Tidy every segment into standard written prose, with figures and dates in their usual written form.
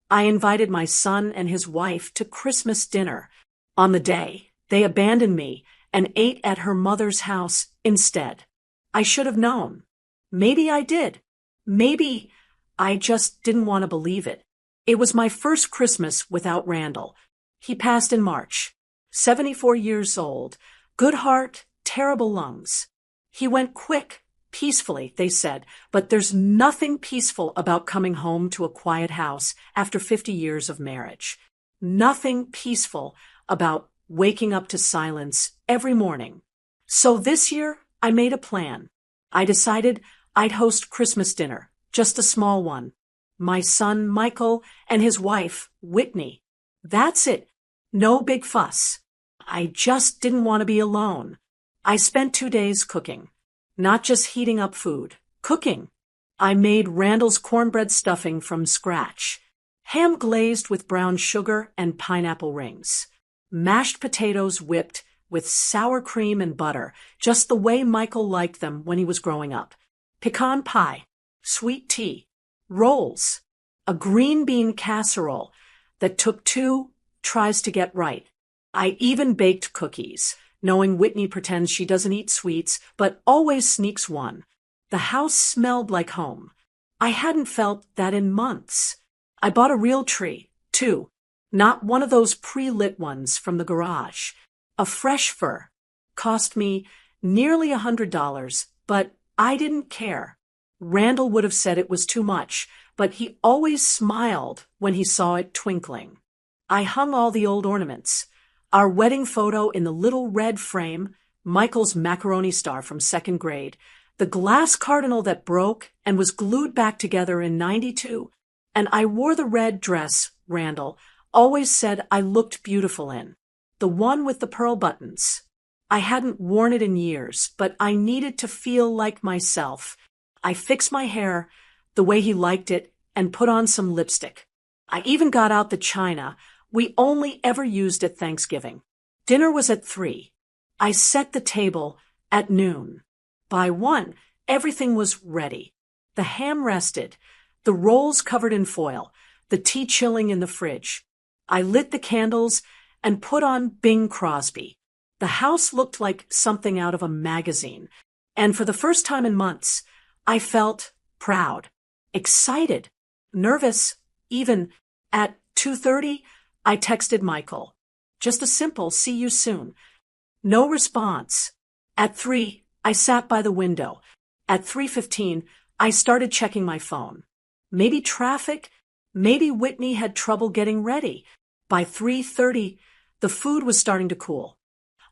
I invited my son and his wife to Christmas dinner. On the day, they abandoned me and ate at her mother's house instead. I should have known. Maybe I did. Maybe I just didn't want to believe it. It was my first Christmas without Randall. He passed in March. 74 years old. Good heart, terrible lungs. He went quick, peacefully, they said, but there's nothing peaceful about coming home to a quiet house after 50 years of marriage. Nothing peaceful about waking up to silence every morning. So this year, I made a plan. I decided I'd host Christmas dinner, just a small one. My son, Michael, and his wife, Whitney. That's it. No big fuss. I just didn't want to be alone. I spent 2 days cooking. Not just heating up food. Cooking. I made Randall's cornbread stuffing from scratch. Ham glazed with brown sugar and pineapple rings. Mashed potatoes whipped with sour cream and butter, just the way Michael liked them when he was growing up. Pecan pie. Sweet tea. Rolls. A green bean casserole that took 2 tries to get right. I even baked cookies, knowing Whitney pretends she doesn't eat sweets, but always sneaks one. The house smelled like home. I hadn't felt that in months. I bought a real tree, too. Not one of those pre-lit ones from the garage. A fresh fir. Cost me nearly $100, but I didn't care. Randall would have said it was too much, but he always smiled when he saw it twinkling. I hung all the old ornaments. Our wedding photo in the little red frame, Michael's macaroni star from 2nd grade, the glass cardinal that broke and was glued back together in '92, and I wore the red dress Randall always said I looked beautiful in, the one with the pearl buttons. I hadn't worn it in years, but I needed to feel like myself. I fixed my hair the way he liked it and put on some lipstick. I even got out the china we only ever used at Thanksgiving. Dinner was at 3. I set the table at noon. By 1, everything was ready. The ham rested, the rolls covered in foil, the tea chilling in the fridge. I lit the candles and put on Bing Crosby. The house looked like something out of a magazine, and for the first time in months, I felt proud, excited, nervous, even. At 2:30, I texted Michael. Just a simple "see you soon." No response. At 3, I sat by the window. At 3:15, I started checking my phone. Maybe traffic, maybe Whitney had trouble getting ready. By 3:30, the food was starting to cool.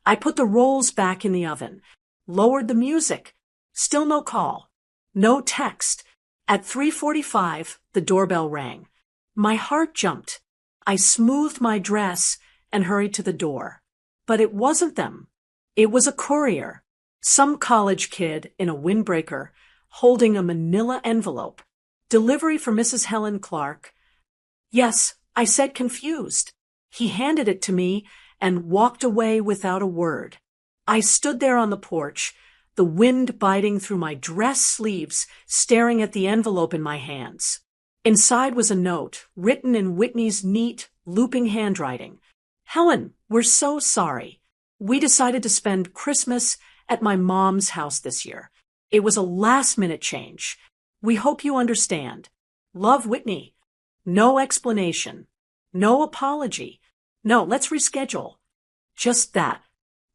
I put the rolls back in the oven, lowered the music. Still no call. No text. At 3:45, the doorbell rang. My heart jumped. I smoothed my dress and hurried to the door. But it wasn't them. It was a courier. Some college kid in a windbreaker holding a manila envelope. Delivery for Mrs. Helen Clark. Yes, I said, confused. He handed it to me and walked away without a word. I stood there on the porch, the wind biting through my dress sleeves, staring at the envelope in my hands. Inside was a note, written in Whitney's neat, looping handwriting. "Helen, we're so sorry. We decided to spend Christmas at my mom's house this year. It was a last-minute change. We hope you understand. Love, Whitney." No explanation. No apology. No, let's reschedule. Just that.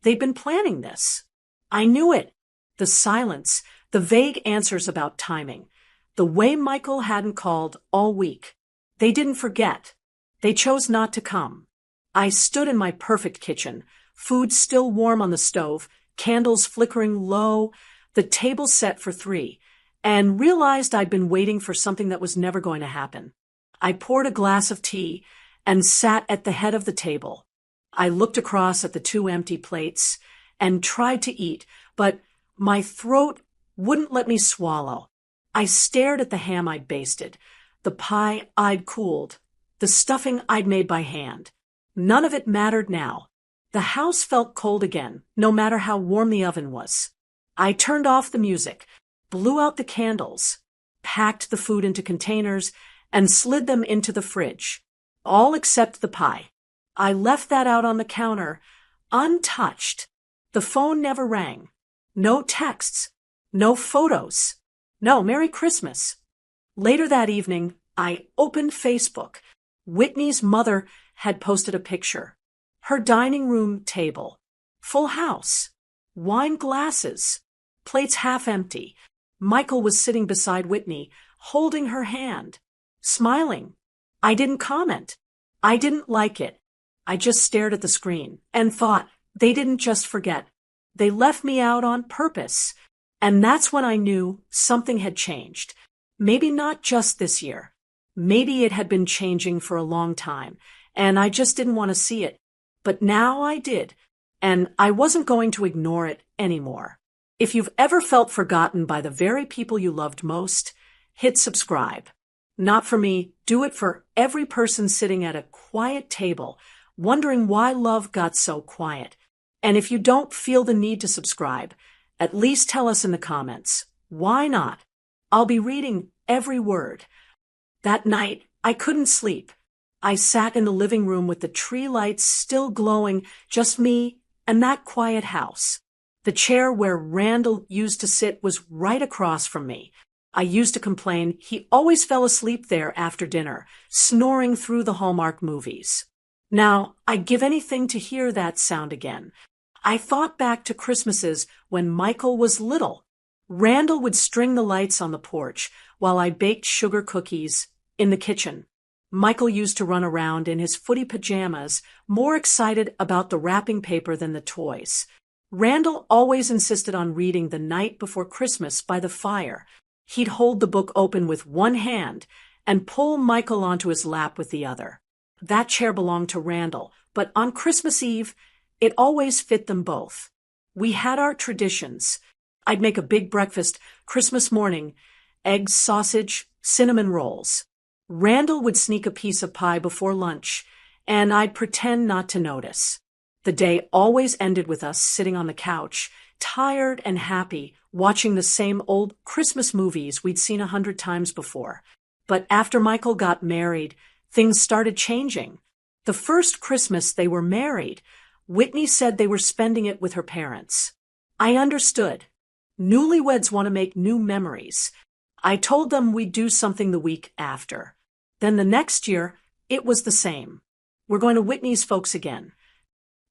They'd been planning this. I knew it. The silence, the vague answers about timing, the way Michael hadn't called all week. They didn't forget. They chose not to come. I stood in my perfect kitchen, food still warm on the stove, candles flickering low, the table set for 3, and realized I'd been waiting for something that was never going to happen. I poured a glass of tea and sat at the head of the table. I looked across at the 2 empty plates and tried to eat, but my throat wouldn't let me swallow. I stared at the ham I'd basted, the pie I'd cooled, the stuffing I'd made by hand. None of it mattered now. The house felt cold again, no matter how warm the oven was. I turned off the music, blew out the candles, packed the food into containers, and slid them into the fridge. All except the pie. I left that out on the counter, untouched. The phone never rang. No texts. No photos. No Merry Christmas. Later that evening, I opened Facebook. Whitney's mother had posted a picture. Her dining room table. Full house. Wine glasses. Plates half empty. Michael was sitting beside Whitney, holding her hand. Smiling. I didn't comment. I didn't like it. I just stared at the screen and thought, they didn't just forget. They left me out on purpose. And that's when I knew something had changed. Maybe not just this year. Maybe it had been changing for a long time, and I just didn't want to see it. But now I did, and I wasn't going to ignore it anymore. If you've ever felt forgotten by the very people you loved most, hit subscribe. Not for me, do it for every person sitting at a quiet table, wondering why love got so quiet. And if you don't feel the need to subscribe, at least tell us in the comments. Why not? I'll be reading every word. That night, I couldn't sleep. I sat in the living room with the tree lights still glowing, just me and that quiet house. The chair where Randall used to sit was right across from me. I used to complain he always fell asleep there after dinner, snoring through the Hallmark movies. Now, I'd give anything to hear that sound again. I thought back to Christmases when Michael was little. Randall would string the lights on the porch while I baked sugar cookies in the kitchen. Michael used to run around in his footy pajamas, more excited about the wrapping paper than the toys. Randall always insisted on reading The Night Before Christmas by the fire. He'd hold the book open with one hand and pull Michael onto his lap with the other. That chair belonged to Randall, but on Christmas Eve, it always fit them both. We had our traditions. I'd make a big breakfast Christmas morning, eggs, sausage, cinnamon rolls. Randall would sneak a piece of pie before lunch, and I'd pretend not to notice. The day always ended with us sitting on the couch, tired and happy, watching the same old Christmas movies we'd seen 100 times before. But after Michael got married, things started changing. The first Christmas they were married, Whitney said they were spending it with her parents. I understood. Newlyweds want to make new memories. I told them we'd do something the week after. Then the next year, it was the same. We're going to Whitney's folks again.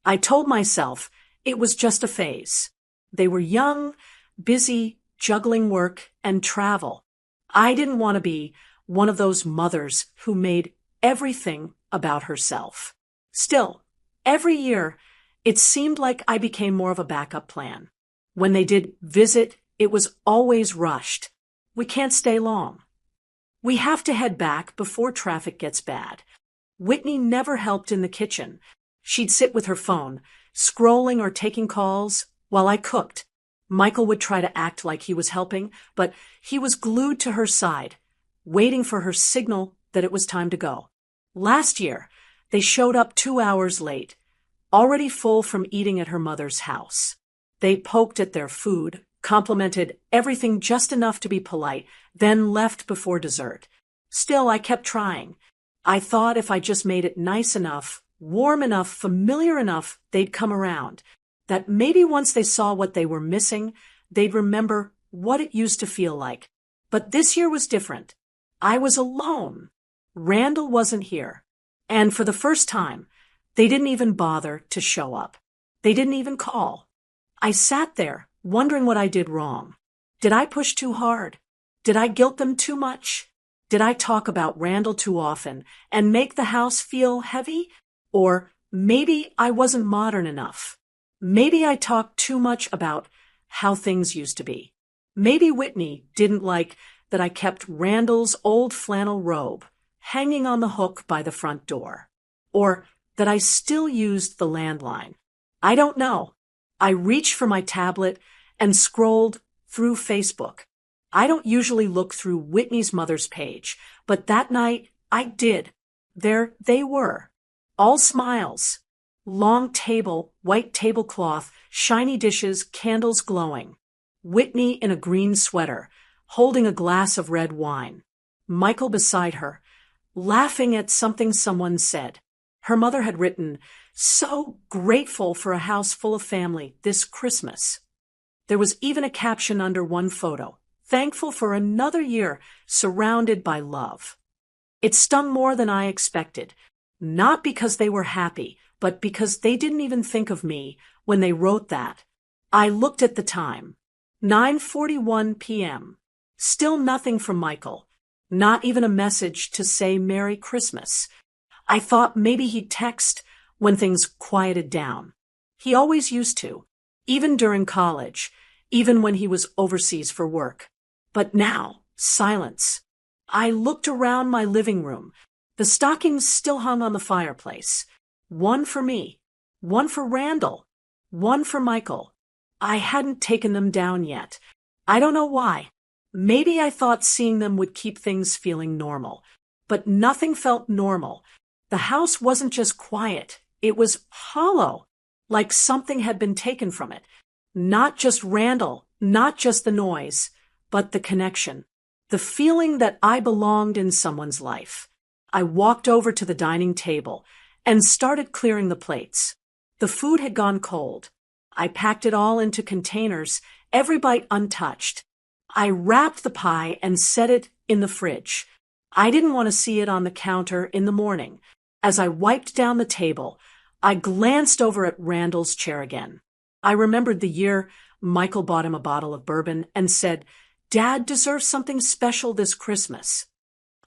I told myself it was just a phase. They were young, busy, juggling work and travel. I didn't want to be one of those mothers who made everything about herself. Still, every year, it seemed like I became more of a backup plan. When they did visit, it was always rushed. We can't stay long. We have to head back before traffic gets bad. Whitney never helped in the kitchen. She'd sit with her phone, scrolling or taking calls while I cooked. Michael would try to act like he was helping, but he was glued to her side, waiting for her signal that it was time to go. Last year, they showed up 2 hours late, already full from eating at her mother's house. They poked at their food, complimented everything just enough to be polite, then left before dessert. Still, I kept trying. I thought if I just made it nice enough, warm enough, familiar enough, they'd come around. That maybe once they saw what they were missing, they'd remember what it used to feel like. But this year was different. I was alone. Randall wasn't here. And for the first time, they didn't even bother to show up. They didn't even call. I sat there, wondering what I did wrong. Did I push too hard? Did I guilt them too much? Did I talk about Randall too often and make the house feel heavy? Or maybe I wasn't modern enough. Maybe I talked too much about how things used to be. Maybe Whitney didn't like that I kept Randall's old flannel robe hanging on the hook by the front door. Or that I still used the landline. I don't know. I reached for my tablet and scrolled through Facebook. I don't usually look through Whitney's mother's page, but that night I did. There they were. All smiles. Long table, white tablecloth, shiny dishes, candles glowing. Whitney in a green sweater, holding a glass of red wine. Michael beside her, laughing at something someone said. Her mother had written, "So grateful for a house full of family this Christmas." There was even a caption under one photo, "Thankful for another year surrounded by love." It stung more than I expected, not because they were happy, but because they didn't even think of me when they wrote that. I looked at the time. 9:41 p.m. Still nothing from Michael. Not even a message to say Merry Christmas. I thought maybe he'd text when things quieted down. He always used to, even during college, even when he was overseas for work. But now, silence. I looked around my living room. The stockings still hung on the fireplace. One for me, one for Randall, one for Michael. I hadn't taken them down yet. I don't know why. Maybe I thought seeing them would keep things feeling normal. But nothing felt normal. The house wasn't just quiet. It was hollow, like something had been taken from it. Not just Randall, not just the noise, but the connection. The feeling that I belonged in someone's life. I walked over to the dining table and started clearing the plates. The food had gone cold. I packed it all into containers, every bite untouched. I wrapped the pie and set it in the fridge. I didn't want to see it on the counter in the morning. As I wiped down the table, I glanced over at Randall's chair again. I remembered the year Michael bought him a bottle of bourbon and said, "Dad deserves something special this Christmas."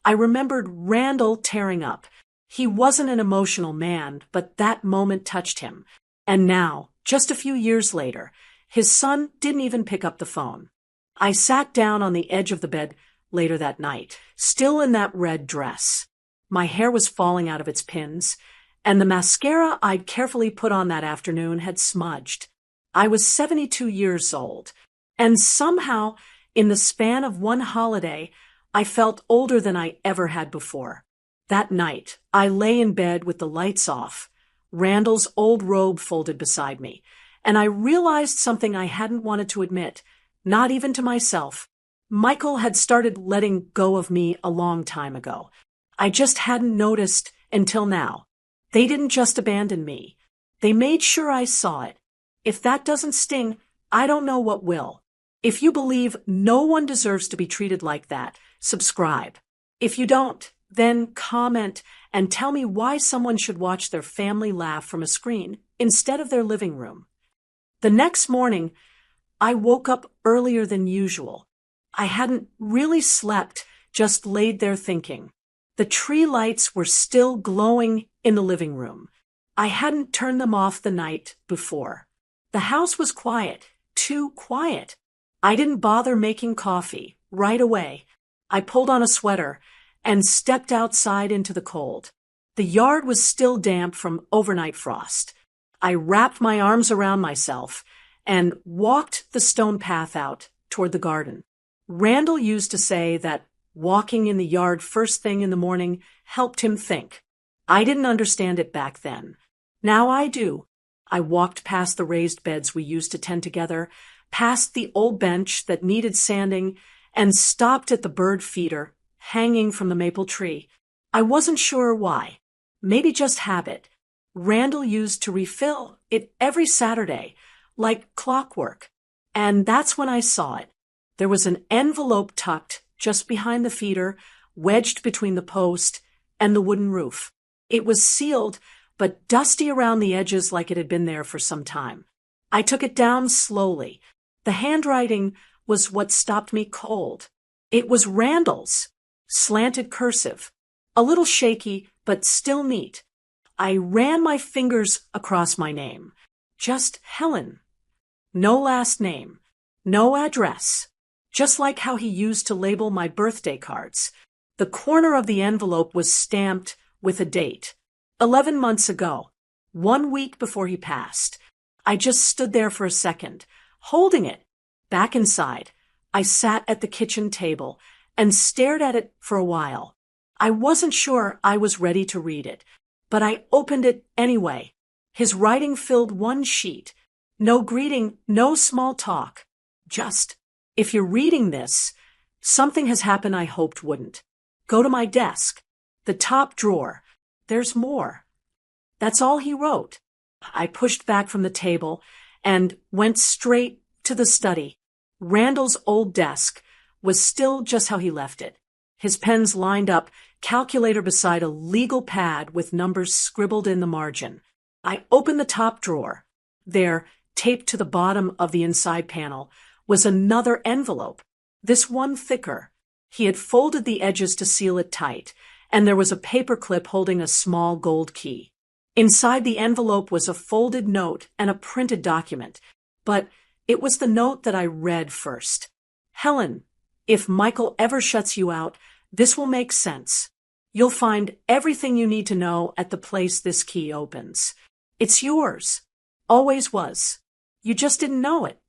I remembered Randall tearing up. He wasn't an emotional man, but that moment touched him. And now, just a few years later, his son didn't even pick up the phone. I sat down on the edge of the bed later that night, still in that red dress. My hair was falling out of its pins, and the mascara I'd carefully put on that afternoon had smudged. I was 72 years old, and somehow, in the span of one holiday, I felt older than I ever had before. That night, I lay in bed with the lights off, Randall's old robe folded beside me, and I realized something I hadn't wanted to admit, not even to myself. Michael had started letting go of me a long time ago. I just hadn't noticed until now. They didn't just abandon me. They made sure I saw it. If that doesn't sting, I don't know what will. If you believe no one deserves to be treated like that, subscribe. If you don't, then comment and tell me why someone should watch their family laugh from a screen instead of their living room. The next morning, I woke up earlier than usual. I hadn't really slept, just laid there thinking. The tree lights were still glowing in the living room. I hadn't turned them off the night before. The house was quiet, too quiet. I didn't bother making coffee right away. I pulled on a sweater and stepped outside into the cold. The yard was still damp from overnight frost. I wrapped my arms around myself and walked the stone path out toward the garden. Randall used to say that walking in the yard first thing in the morning helped him think. I didn't understand it back then. Now I do. I walked past the raised beds we used to tend together, past the old bench that needed sanding, and stopped at the bird feeder hanging from the maple tree. I wasn't sure why. Maybe just habit. Randall used to refill it every Saturday, like clockwork. And that's when I saw it. There was an envelope tucked just behind the feeder, wedged between the post and the wooden roof. It was sealed, but dusty around the edges like it had been there for some time. I took it down slowly. The handwriting was what stopped me cold. It was Randall's, slanted cursive, a little shaky, but still neat. I ran my fingers across my name. Just Helen. No last name. No address. Just like how he used to label my birthday cards. The corner of the envelope was stamped with a date. 11 months ago. 1 week before he passed. I just stood there for a second, holding it. Back inside, I sat at the kitchen table and stared at it for a while. I wasn't sure I was ready to read it, but I opened it anyway. His writing filled one sheet. No greeting, no small talk. Just, if you're reading this, something has happened I hoped wouldn't. Go to my desk. The top drawer. There's more. That's all he wrote. I pushed back from the table and went straight to the study. Randall's old desk was still just how he left it. His pens lined up, calculator beside a legal pad with numbers scribbled in the margin. I opened the top drawer. There, taped to the bottom of the inside panel, was another envelope, this one thicker. He had folded the edges to seal it tight, and there was a paper clip holding a small gold key. Inside the envelope was a folded note and a printed document, but it was the note that I read first. Helen, if Michael ever shuts you out, this will make sense. You'll find everything you need to know at the place this key opens. It's yours. Always was. You just didn't know it.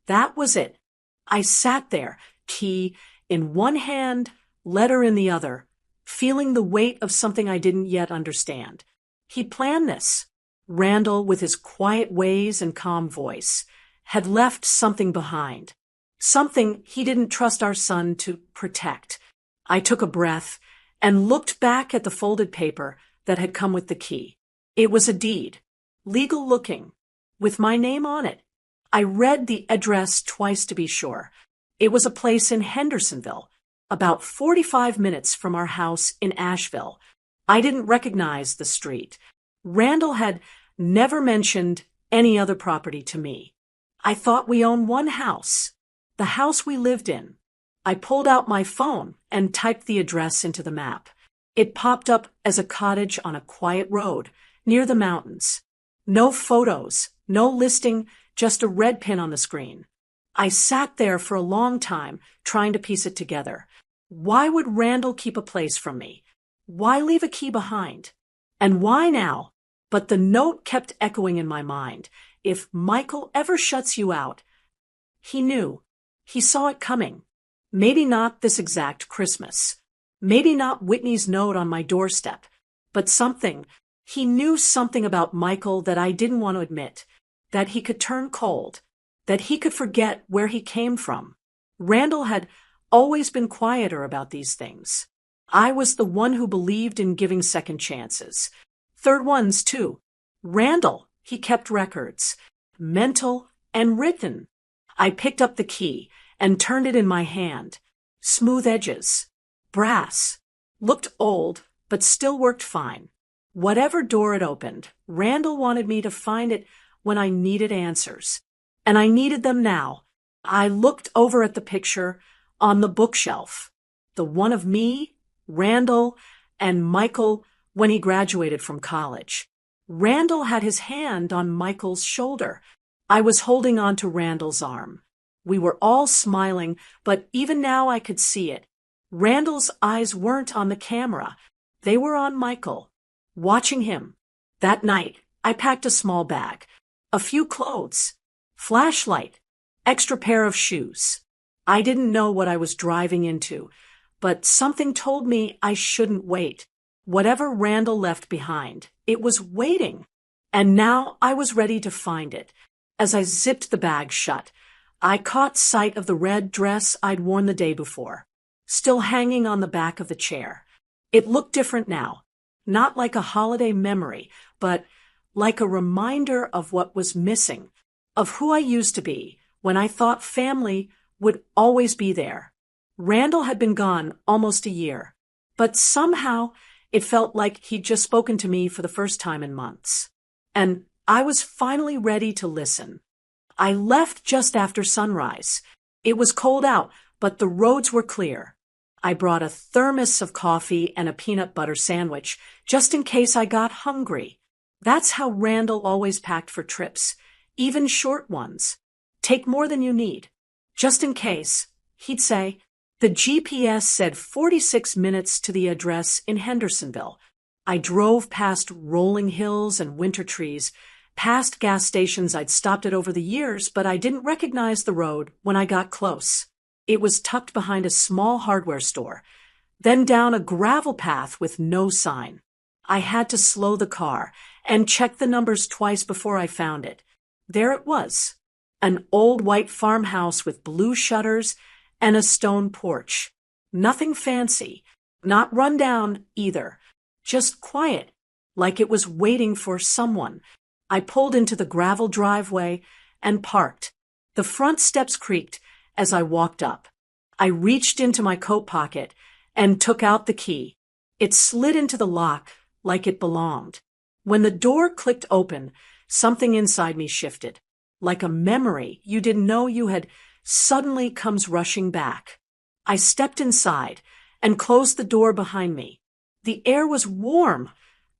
That was it. I sat there, key in one hand, letter in the other, feeling the weight of something I didn't yet understand. He planned this. Randall, with his quiet ways and calm voice, had left something behind. Something he didn't trust our son to protect. I took a breath and looked back at the folded paper that had come with the key. It was a deed, legal looking, with my name on it. I read the address twice to be sure. It was a place in Hendersonville, about 45 minutes from our house in Asheville. I didn't recognize the street. Randall had never mentioned any other property to me. I thought we owned one house, the house we lived in. I pulled out my phone and typed the address into the map. It popped up as a cottage on a quiet road near the mountains. No photos, no listing, just a red pin on the screen. I sat there for a long time trying to piece it together. Why would Randall keep a place from me? Why leave a key behind? And why now? But the note kept echoing in my mind. If Michael ever shuts you out, he knew. He saw it coming. Maybe not this exact Christmas. Maybe not Whitney's note on my doorstep. But something. He knew something about Michael that I didn't want to admit. That he could turn cold. That he could forget where he came from. Randall had always been quieter about these things. I was the one who believed in giving second chances. Third ones, too. Randall, he kept records. Mental and written. I picked up the key and turned it in my hand. Smooth edges. Brass. Looked old, but still worked fine. Whatever door it opened, Randall wanted me to find it when I needed answers. And I needed them now. I looked over at the picture on the bookshelf. The one of me, Randall, and Michael when he graduated from college. Randall had his hand on Michael's shoulder. I was holding on to Randall's arm. We were all smiling, but even now I could see it. Randall's eyes weren't on the camera. They were on Michael, watching him. That night, I packed a small bag, a few clothes, flashlight, extra pair of shoes. I didn't know what I was driving into, but something told me I shouldn't wait. Whatever Randall left behind, it was waiting. And now I was ready to find it. As I zipped the bag shut, I caught sight of the red dress I'd worn the day before, still hanging on the back of the chair. It looked different now, not like a holiday memory, but like a reminder of what was missing, of who I used to be when I thought family would always be there. Randall had been gone almost a year, but somehow it felt like he'd just spoken to me for the first time in months. And I was finally ready to listen. I left just after sunrise. It was cold out, but the roads were clear. I brought a thermos of coffee and a peanut butter sandwich, just in case I got hungry. That's how Randall always packed for trips, even short ones. Take more than you need. Just in case, he'd say. The GPS said 46 minutes to the address in Hendersonville. I drove past rolling hills and winter trees, past gas stations I'd stopped at over the years, but I didn't recognize the road when I got close. It was tucked behind a small hardware store, then down a gravel path with no sign. I had to slow the car and check the numbers twice before I found it. There it was, an old white farmhouse with blue shutters and a stone porch. Nothing fancy, not run down either, just quiet, like it was waiting for someone. I pulled into the gravel driveway and parked. The front steps creaked as I walked up. I reached into my coat pocket and took out the key. It slid into the lock like it belonged. When the door clicked open, something inside me shifted. Like a memory you didn't know you had suddenly comes rushing back. I stepped inside and closed the door behind me. The air was warm,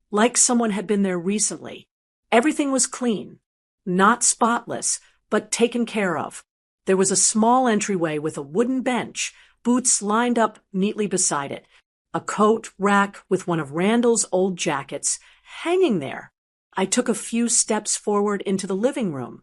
like someone had been there recently. Everything was clean, not spotless, but taken care of. There was a small entryway with a wooden bench, boots lined up neatly beside it, a coat rack with one of Randall's old jackets hanging there. I took a few steps forward into the living room,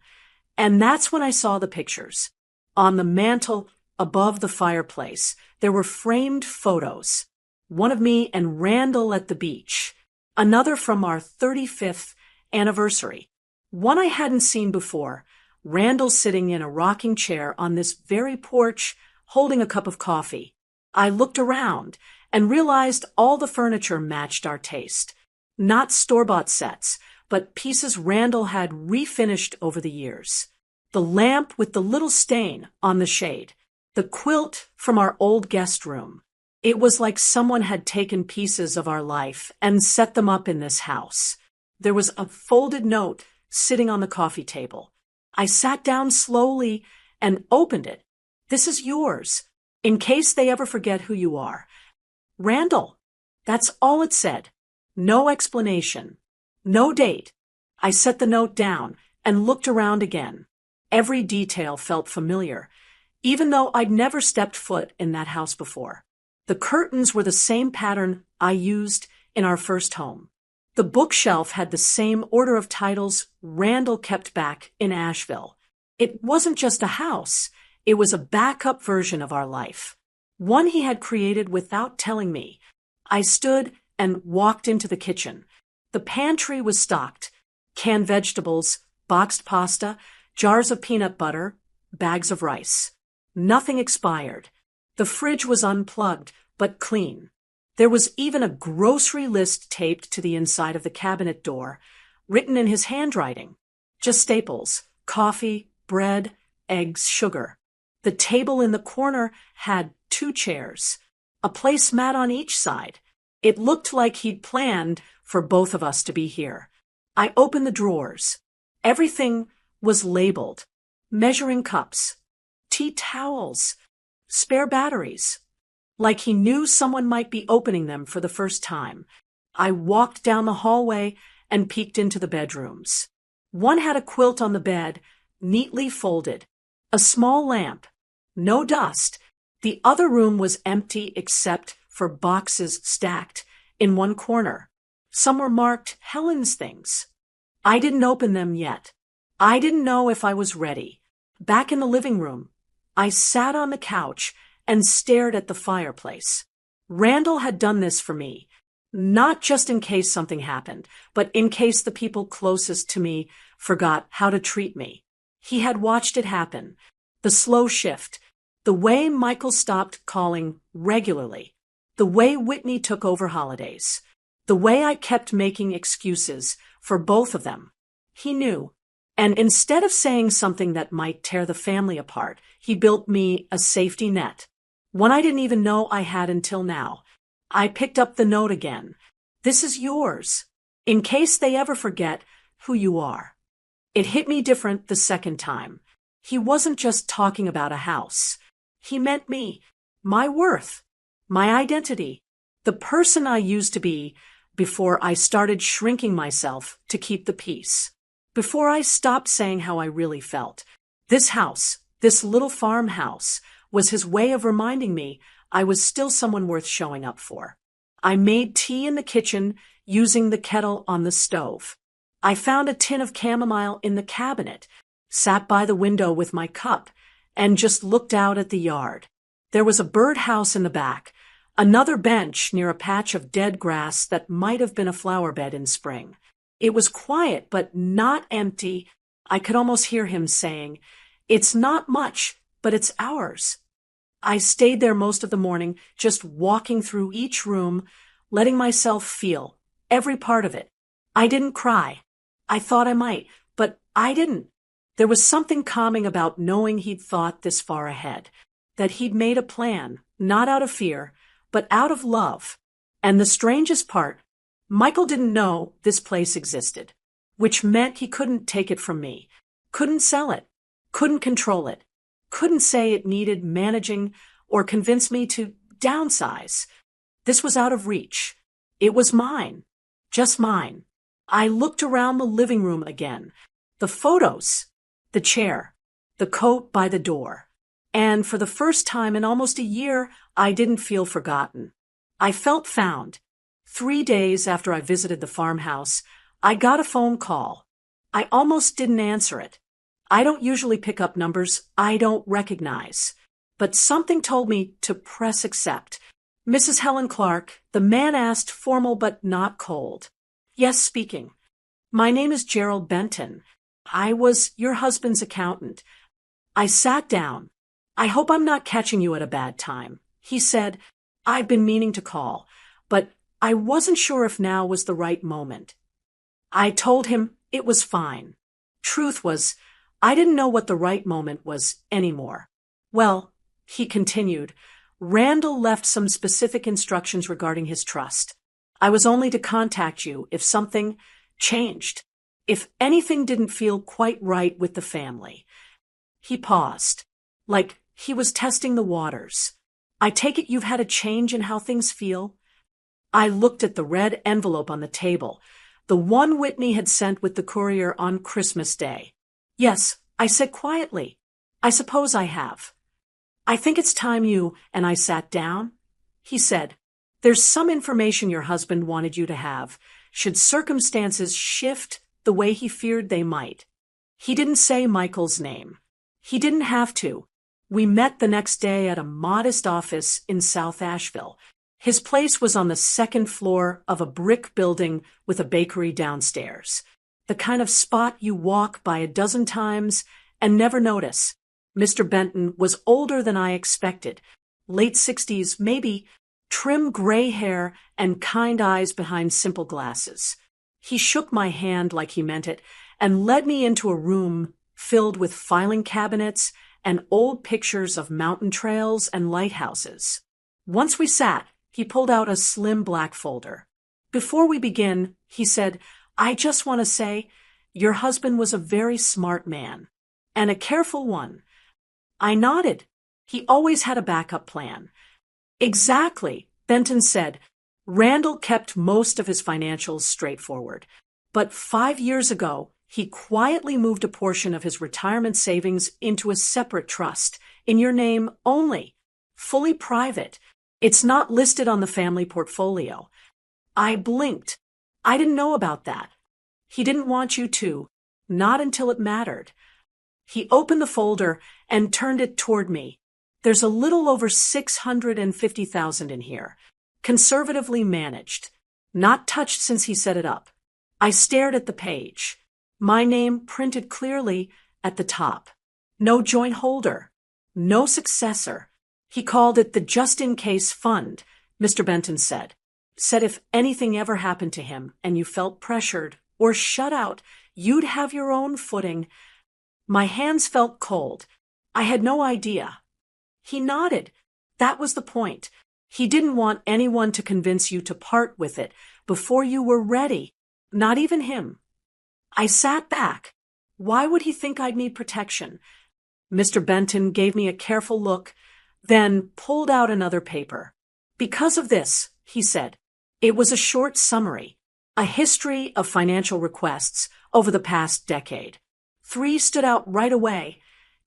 and that's when I saw the pictures. On the mantel above the fireplace, there were framed photos. One of me and Randall at the beach, another from our 35th anniversary. One I hadn't seen before, Randall sitting in a rocking chair on this very porch, holding a cup of coffee. I looked around and realized all the furniture matched our taste. Not store-bought sets, but pieces Randall had refinished over the years. The lamp with the little stain on the shade. The quilt from our old guest room. It was like someone had taken pieces of our life and set them up in this house. There was a folded note sitting on the coffee table. I sat down slowly and opened it. This is yours, in case they ever forget who you are. Randall. That's all it said. No explanation. No date. I set the note down and looked around again. Every detail felt familiar, even though I'd never stepped foot in that house before. The curtains were the same pattern I used in our first home. The bookshelf had the same order of titles Randall kept back in Asheville. It wasn't just a house, it was a backup version of our life. One he had created without telling me. I stood and walked into the kitchen. The pantry was stocked. Canned vegetables, boxed pasta, jars of peanut butter, bags of rice. Nothing expired. The fridge was unplugged, but clean. There was even a grocery list taped to the inside of the cabinet door, written in his handwriting. Just staples: coffee, bread, eggs, sugar. The table in the corner had 2 chairs, a placemat on each side. It looked like he'd planned for both of us to be here. I opened the drawers. Everything was labeled. Measuring cups, tea towels, spare batteries. Like he knew someone might be opening them for the first time. I walked down the hallway and peeked into the bedrooms. One had a quilt on the bed, neatly folded. A small lamp. No dust. The other room was empty except for boxes stacked in one corner. Some were marked Helen's things. I didn't open them yet. I didn't know if I was ready. Back in the living room, I sat on the couch and stared at the fireplace. Randall had done this for me, not just in case something happened, but in case the people closest to me forgot how to treat me. He had watched it happen. The slow shift, the way Michael stopped calling regularly, the way Whitney took over holidays, the way I kept making excuses for both of them. He knew. And instead of saying something that might tear the family apart, he built me a safety net. One I didn't even know I had until now. I picked up the note again. This is yours, in case they ever forget who you are. It hit me different the second time. He wasn't just talking about a house. He meant me, my worth, my identity, the person I used to be before I started shrinking myself to keep the peace. Before I stopped saying how I really felt. This house, this little farmhouse, was his way of reminding me I was still someone worth showing up for. I made tea in the kitchen using the kettle on the stove. I found a tin of chamomile in the cabinet, sat by the window with my cup, and just looked out at the yard. There was a birdhouse in the back, another bench near a patch of dead grass that might have been a flower bed in spring. It was quiet, but not empty. I could almost hear him saying, "It's not much, but it's ours." I stayed there most of the morning, just walking through each room, letting myself feel every part of it. I didn't cry. I thought I might, but I didn't. There was something calming about knowing he'd thought this far ahead, that he'd made a plan, not out of fear, but out of love. And the strangest part, Michael didn't know this place existed, which meant he couldn't take it from me, couldn't sell it, couldn't control it, couldn't say it needed managing or convince me to downsize. This was out of reach. It was mine, just mine. I looked around the living room again, the photos, the chair, the coat by the door. And for the first time in almost a year, I didn't feel forgotten. I felt found. 3 days after I visited the farmhouse, I got a phone call. I almost didn't answer it. I don't usually pick up numbers I don't recognize. But something told me to press accept. Mrs. Helen Clark, the man asked, formal but not cold. Yes, speaking. My name is Gerald Benton. I was your husband's accountant. I sat down. I hope I'm not catching you at a bad time. He said, I've been meaning to call, but I wasn't sure if now was the right moment. I told him it was fine. Truth was, I didn't know what the right moment was anymore. Well, he continued, Randall left some specific instructions regarding his trust. I was only to contact you if something changed, if anything didn't feel quite right with the family. He paused, like he was testing the waters. I take it you've had a change in how things feel? I looked at the red envelope on the table, the one Whitney had sent with the courier on Christmas Day. Yes, I said quietly. I suppose I have. I think it's time you and I sat down. He said, there's some information your husband wanted you to have, should circumstances shift the way he feared they might. He didn't say Michael's name. He didn't have to. We met the next day at a modest office in South Asheville. His place was on the second floor of a brick building with a bakery downstairs. The kind of spot you walk by a dozen times and never notice. Mr. Benton was older than I expected. Late 60s, maybe, trim gray hair and kind eyes behind simple glasses. He shook my hand like he meant it and led me into a room filled with filing cabinets and old pictures of mountain trails and lighthouses. Once we sat, he pulled out a slim black folder. Before we begin, he said, I just want to say, your husband was a very smart man, and a careful one. I nodded. He always had a backup plan. Exactly, Benton said. Randall kept most of his financials straightforward. But 5 years ago, he quietly moved a portion of his retirement savings into a separate trust, in your name only, fully private. It's not listed on the family portfolio. I blinked. I didn't know about that. He didn't want you to, not until it mattered. He opened the folder and turned it toward me. There's a little over $650,000 in here, conservatively managed, not touched since he set it up. I stared at the page. My name printed clearly at the top. No joint holder, no successor. He called it the just-in-case fund, Mr. Benton said. Said if anything ever happened to him and you felt pressured or shut out, you'd have your own footing. My hands felt cold. I had no idea. He nodded. That was the point. He didn't want anyone to convince you to part with it before you were ready, not even him. I sat back. Why would he think I'd need protection? Mr. Benton gave me a careful look, then pulled out another paper. Because of this, he said. It was a short summary, a history of financial requests over the past decade. 3 stood out right away,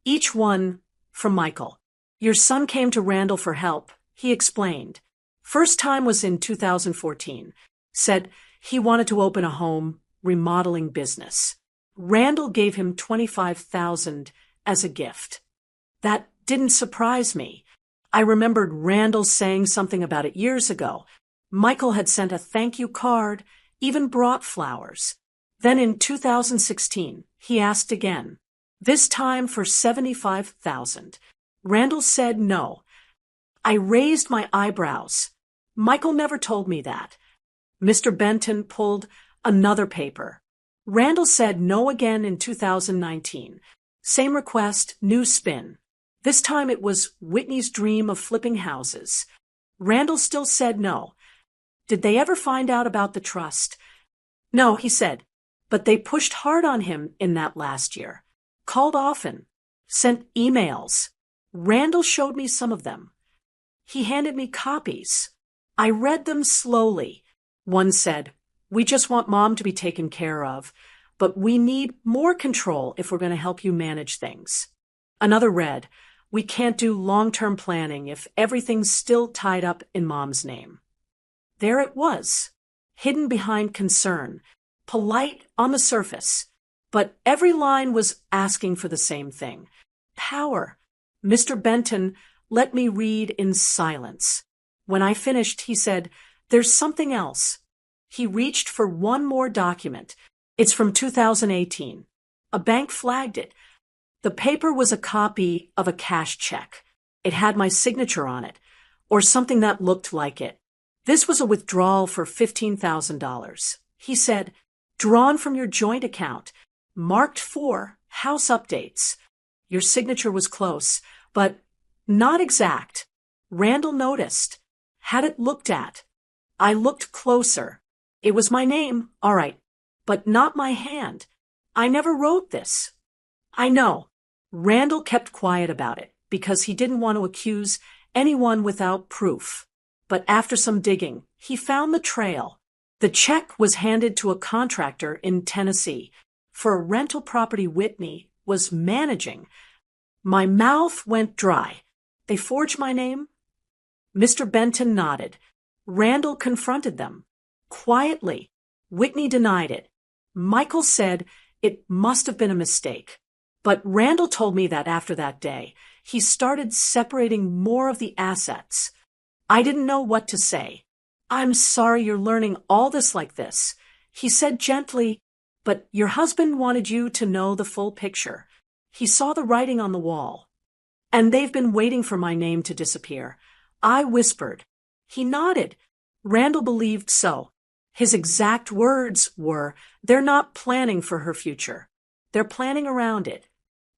each one from Michael. Your son came to Randall for help, he explained. First time was in 2014. Said he wanted to open a home remodeling business. Randall gave him $25,000 as a gift. That didn't surprise me. I remembered Randall saying something about it years ago. Michael had sent a thank you card, even brought flowers. Then in 2016, he asked again, this time for $75,000. Randall said no. I raised my eyebrows. Michael never told me that. Mr. Benton pulled another paper. Randall said no again in 2019. Same request, new spin. This time it was Whitney's dream of flipping houses. Randall still said no. Did they ever find out about the trust? No, he said, but they pushed hard on him in that last year. Called often. Sent emails. Randall showed me some of them. He handed me copies. I read them slowly. One said, "We just want Mom to be taken care of, but we need more control if we're going to help you manage things." Another read, "We can't do long-term planning if everything's still tied up in Mom's name." There it was, hidden behind concern, polite on the surface, but every line was asking for the same thing. Power. Mr. Benton let me read in silence. When I finished, he said, "There's something else." He reached for one more document. It's from 2018. A bank flagged it. The paper was a copy of a cash check. It had my signature on it, or something that looked like it. This was a withdrawal for $15,000. He said, "Drawn from your joint account, marked for house updates." Your signature was close, but not exact. Randall noticed. Had it looked at. I looked closer. It was my name, all right, but not my hand. I never wrote this. I know. Randall kept quiet about it because he didn't want to accuse anyone without proof. But after some digging, he found the trail. The check was handed to a contractor in Tennessee for a rental property Whitney was managing. My mouth went dry. They forged my name? Mr. Benton nodded. Randall confronted them. Quietly. Whitney denied it. Michael said it must have been a mistake. But Randall told me that after that day, he started separating more of the assets. I didn't know what to say. "I'm sorry you're learning all this like this," he said gently, "but your husband wanted you to know the full picture. He saw the writing on the wall. And they've been waiting for my name to disappear." I whispered. He nodded. Randall believed so. His exact words were, "They're not planning for her future. They're planning around it."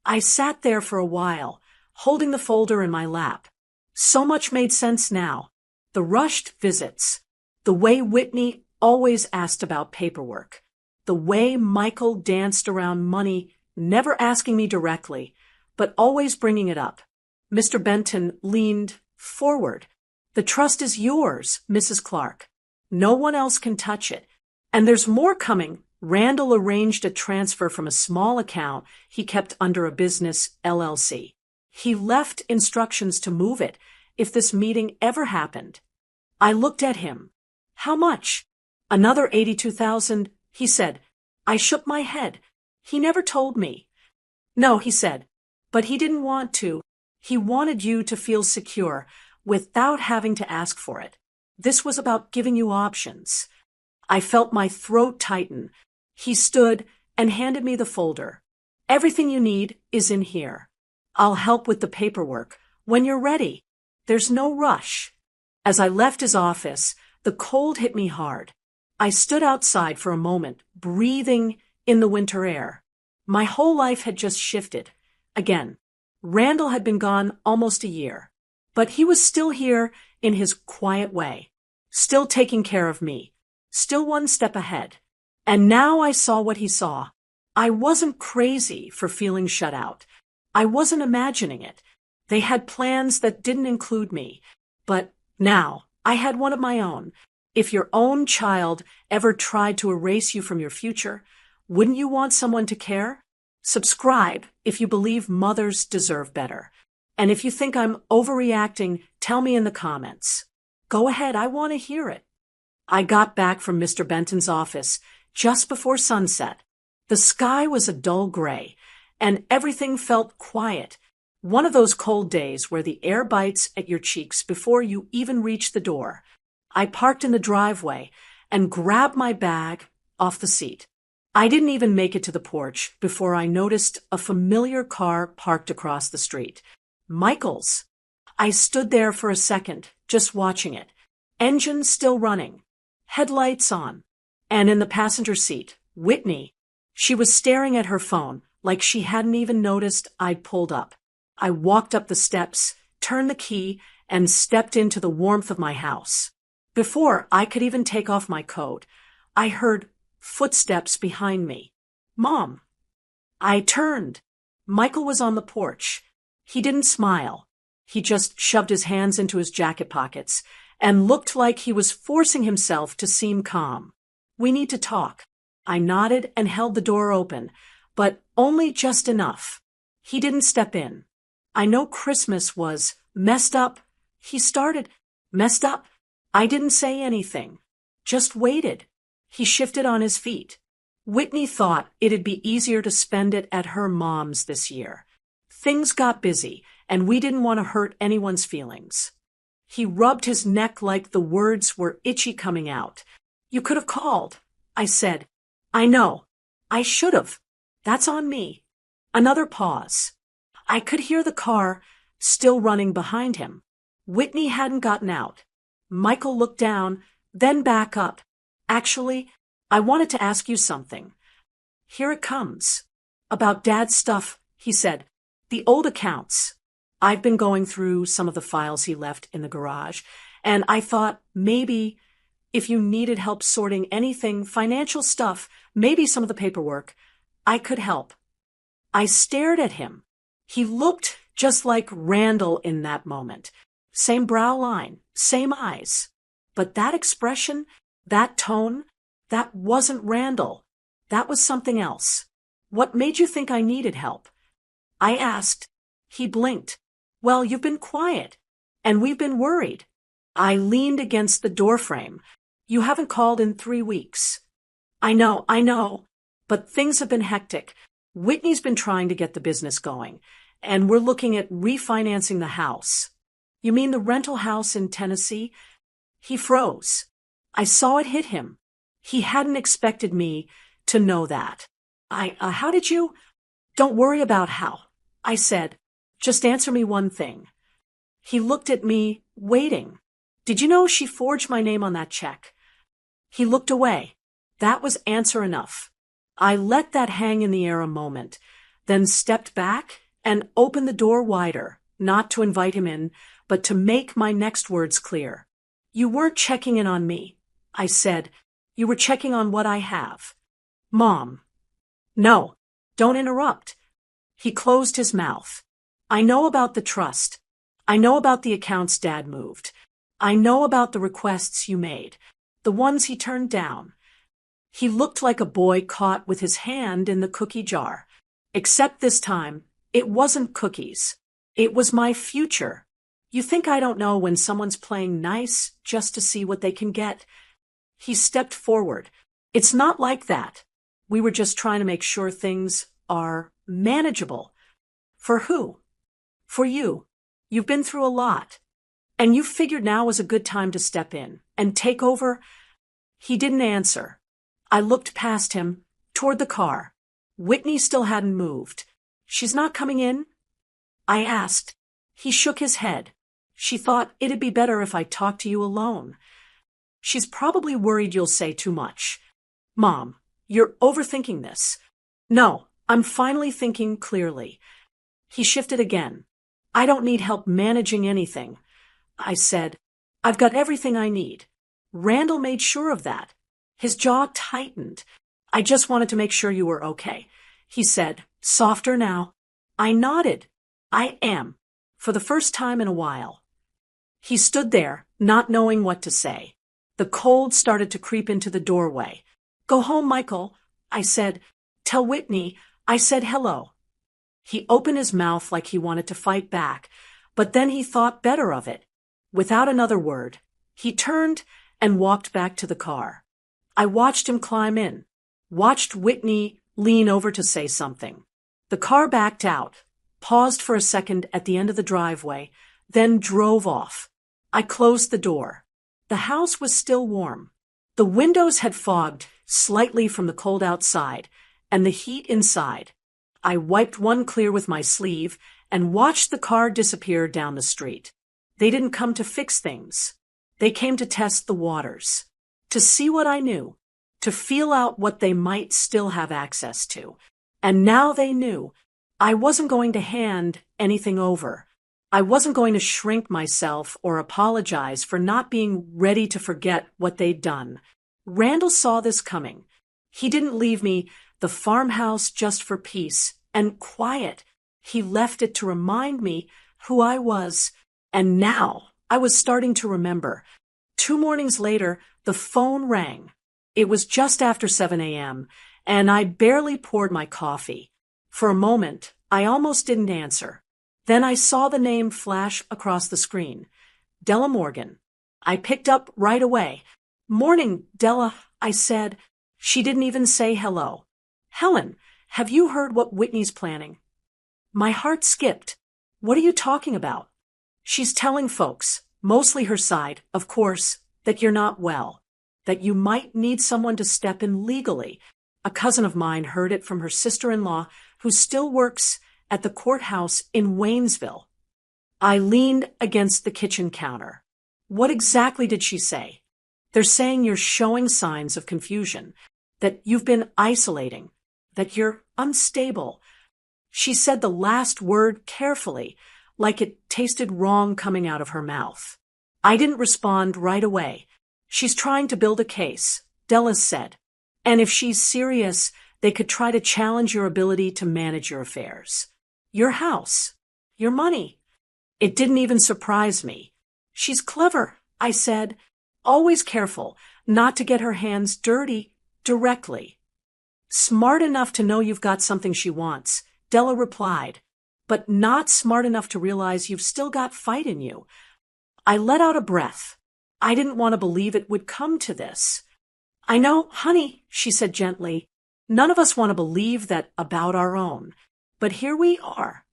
I sat there for a while, holding the folder in my lap. So much made sense now. The rushed visits. The way Whitney always asked about paperwork. The way Michael danced around money, never asking me directly, but always bringing it up. Mr. Benton leaned forward. "The trust is yours, Mrs. Clark. No one else can touch it. And there's more coming." Randall arranged a transfer from a small account he kept under a business LLC. He left instructions to move it if this meeting ever happened. I looked at him. "How much?" "Another 82,000, he said. I shook my head. He never told me. "No," he said, "but he didn't want to. He wanted you to feel secure without having to ask for it. This was about giving you options." I felt my throat tighten. He stood and handed me the folder. "Everything you need is in here. I'll help with the paperwork when you're ready. There's no rush." As I left his office, the cold hit me hard. I stood outside for a moment, breathing in the winter air. My whole life had just shifted. Again, Randall had been gone almost a year, but he was still here in his quiet way, still taking care of me, still one step ahead. And now I saw what he saw. I wasn't crazy for feeling shut out. I wasn't imagining it. They had plans that didn't include me. But now I had one of my own. If your own child ever tried to erase you from your future, wouldn't you want someone to care? Subscribe if you believe mothers deserve better. And if you think I'm overreacting, tell me in the comments. Go ahead, I want to hear it. I got back from Mr. Benton's office just before sunset. The sky was a dull gray, and everything felt quiet. One of those cold days where the air bites at your cheeks before you even reach the door. I parked in the driveway and grabbed my bag off the seat. I didn't even make it to the porch before I noticed a familiar car parked across the street. Michael's. I stood there for a second, just watching it. Engine still running. Headlights on. And in the passenger seat, Whitney. She was staring at her phone like she hadn't even noticed I'd pulled up. I walked up the steps, turned the key, and stepped into the warmth of my house. Before I could even take off my coat, I heard footsteps behind me. Mom. I turned. Michael was on the porch. He didn't smile. He just shoved his hands into his jacket pockets and looked like he was forcing himself to seem calm. We need to talk. I nodded and held the door open, but only just enough. He didn't step in. I know Christmas was messed up. He started. Messed up? I didn't say anything. Just waited. He shifted on his feet. Whitney thought it'd be easier to spend it at her mom's this year. Things got busy, and we didn't want to hurt anyone's feelings. He rubbed his neck like the words were itchy coming out. You could have called. I said. I know. I should have. That's on me. Another pause. I could hear the car still running behind him. Whitney hadn't gotten out. Michael looked down, then back up. Actually, I wanted to ask you something. Here it comes. About Dad's stuff, he said. The old accounts. I've been going through some of the files he left in the garage, and I thought maybe if you needed help sorting anything, financial stuff, maybe some of the paperwork, I could help. I stared at him. He looked just like Randall in that moment. Same brow line, same eyes. But that expression, that tone, that wasn't Randall. That was something else. What made you think I needed help? I asked. He blinked. Well, you've been quiet, and we've been worried. I leaned against the doorframe. You haven't called in 3 weeks. I know, but things have been hectic. Whitney's been trying to get the business going, and we're looking at refinancing the house. You mean the rental house in Tennessee? He froze. I saw it hit him. He hadn't expected me to know that. How did you? Don't worry about how. I said, just answer me one thing. He looked at me, waiting. Did you know she forged my name on that check? He looked away. That was answer enough. I let that hang in the air a moment, then stepped back and opened the door wider, not to invite him in, but to make my next words clear. You weren't checking in on me, I said. You were checking on what I have. Mom. No, don't interrupt. He closed his mouth. I know about the trust. I know about the accounts Dad moved. I know about the requests you made, the ones he turned down. He looked like a boy caught with his hand in the cookie jar. Except this time, it wasn't cookies. It was my future. You think I don't know when someone's playing nice just to see what they can get? He stepped forward. It's not like that. We were just trying to make sure things are manageable. For who? For you. You've been through a lot. And you figured now was a good time to step in and take over? He didn't answer. I looked past him, toward the car. Whitney still hadn't moved. She's not coming in? I asked. He shook his head. She thought it'd be better if I talked to you alone. She's probably worried you'll say too much. Mom, you're overthinking this. No, I'm finally thinking clearly. He shifted again. I don't need help managing anything. I said, I've got everything I need. Randall made sure of that. His jaw tightened. I just wanted to make sure you were okay. He said, softer now. I nodded. I am, for the first time in a while. He stood there, not knowing what to say. The cold started to creep into the doorway. Go home, Michael, I said. Tell Whitney I said hello. He opened his mouth like he wanted to fight back, but then he thought better of it. Without another word, he turned and walked back to the car. I watched him climb in, watched Whitney lean over to say something. The car backed out, paused for a second at the end of the driveway, then drove off. I closed the door. The house was still warm. The windows had fogged slightly from the cold outside, and the heat inside. I wiped one clear with my sleeve and watched the car disappear down the street. They didn't come to fix things. They came to test the waters, to see what I knew, to feel out what they might still have access to. And now they knew I wasn't going to hand anything over. I wasn't going to shrink myself or apologize for not being ready to forget what they'd done. Randall saw this coming. He didn't leave me the farmhouse just for peace and quiet. He left it to remind me who I was. And now I was starting to remember. 2 mornings later, the phone rang. It was just after 7 a.m., and I barely poured my coffee. For a moment, I almost didn't answer. Then I saw the name flash across the screen. Della Morgan. I picked up right away. "Morning, Della," I said. She didn't even say hello. "Helen, have you heard what Whitney's planning?" My heart skipped. "What are you talking about?" "She's telling folks, mostly her side, of course, that you're not well, that you might need someone to step in legally. A cousin of mine heard it from her sister-in-law, who still works at the courthouse in Waynesville." I leaned against the kitchen counter. "What exactly did she say?" "They're saying you're showing signs of confusion, that you've been isolating, that you're unstable." She said the last word carefully, like it tasted wrong coming out of her mouth. I didn't respond right away. "She's trying to build a case," Della said. "And if she's serious, they could try to challenge your ability to manage your affairs. Your house, your money." It didn't even surprise me. "She's clever," I said, "always careful not to get her hands dirty directly." "Smart enough to know you've got something she wants," Della replied, "but not smart enough to realize you've still got fight in you." I let out a breath. I didn't want to believe it would come to this. "I know, honey," she said gently. "None of us want to believe that about our own. But here we are."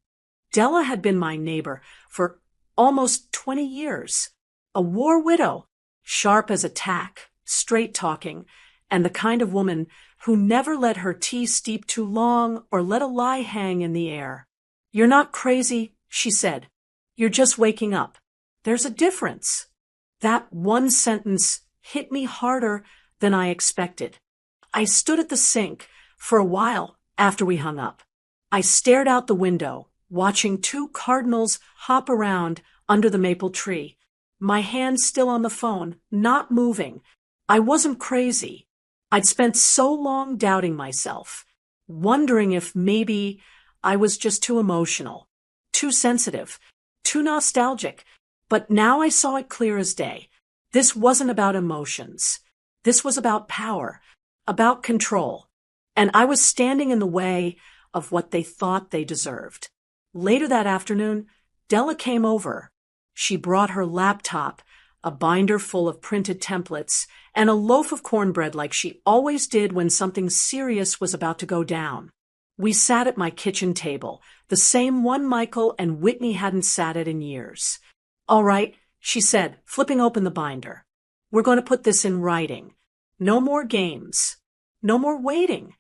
Della had been my neighbor for almost 20 years. A war widow, sharp as a tack, straight-talking, and the kind of woman who never let her tea steep too long or let a lie hang in the air. "You're not crazy," she said. "You're just waking up. There's a difference." That one sentence hit me harder than I expected. I stood at the sink for a while after we hung up. I stared out the window, watching 2 cardinals hop around under the maple tree, my hand still on the phone, not moving. I wasn't crazy. I'd spent so long doubting myself, wondering if maybe I was just too emotional, too sensitive, too nostalgic. But now I saw it clear as day. This wasn't about emotions. This was about power, about control. And I was standing in the way of what they thought they deserved. Later that afternoon, Della came over. She brought her laptop, a binder full of printed templates, and a loaf of cornbread like she always did when something serious was about to go down. We sat at my kitchen table, the same one Michael and Whitney hadn't sat at in years. "All right," she said, flipping open the binder. "We're going to put this in writing. No more games. No more waiting."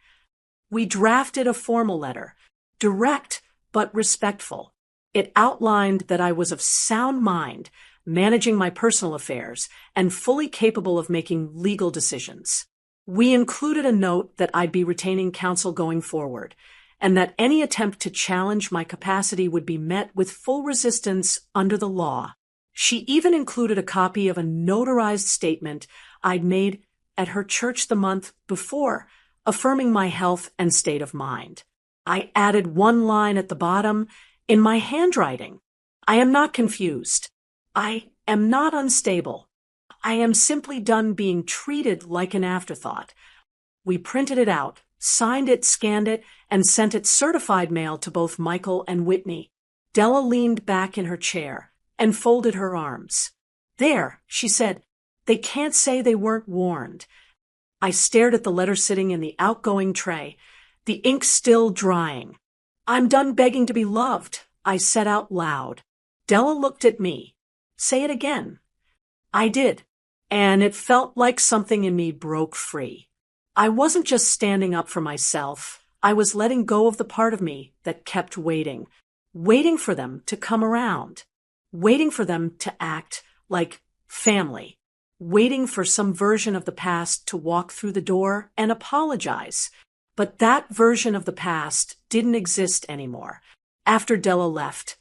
We drafted a formal letter, direct but respectful. It outlined that I was of sound mind, managing my personal affairs, and fully capable of making legal decisions. We included a note that I'd be retaining counsel going forward, and that any attempt to challenge my capacity would be met with full resistance under the law. She even included a copy of a notarized statement I'd made at her church the month before, affirming my health and state of mind. I added one line at the bottom in my handwriting. "I am not confused. I am not unstable. I am simply done being treated like an afterthought." We printed it out, signed it, scanned it, and sent it certified mail to both Michael and Whitney. Della leaned back in her chair and folded her arms. "There," she said, "they can't say they weren't warned." I stared at the letter sitting in the outgoing tray, the ink still drying. "I'm done begging to be loved," I said out loud. Della looked at me. "Say it again." I did, and it felt like something in me broke free. I wasn't just standing up for myself. I was letting go of the part of me that kept waiting, waiting for them to come around, waiting for them to act like family, waiting for some version of the past to walk through the door and apologize. But that version of the past didn't exist anymore. After Della left,